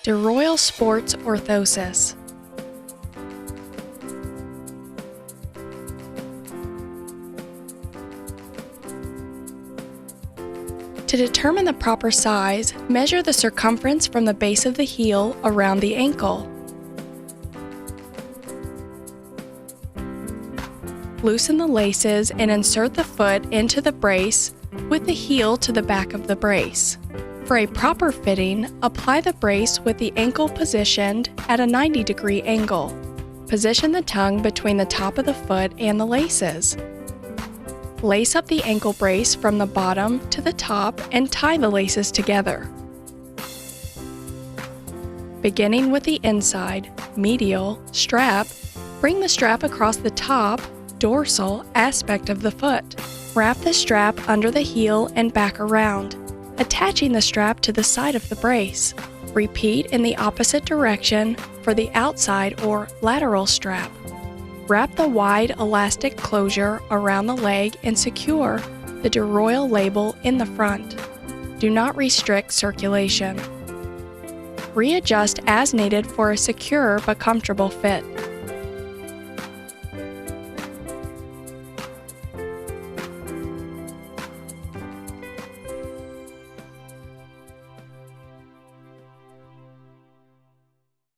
Deroyal Sports Orthosis. To determine the proper size, measure the circumference from the base of the heel around the ankle. Loosen the laces and insert the foot into the brace with the heel to the back of the brace. For a proper fitting, apply the brace with the ankle positioned at a 90-degree angle. Position the tongue between the top of the foot and the laces. Lace up the ankle brace from the bottom to the top and tie the laces together. Beginning with the inside, medial, strap, bring the strap across the top, dorsal aspect of the foot. Wrap the strap under the heel and back around, attaching the strap to the side of the brace. Repeat in the opposite direction for the outside or lateral strap. Wrap the wide elastic closure around the leg and secure the Deroyal label in the front. Do not restrict circulation. Readjust as needed for a secure but comfortable fit.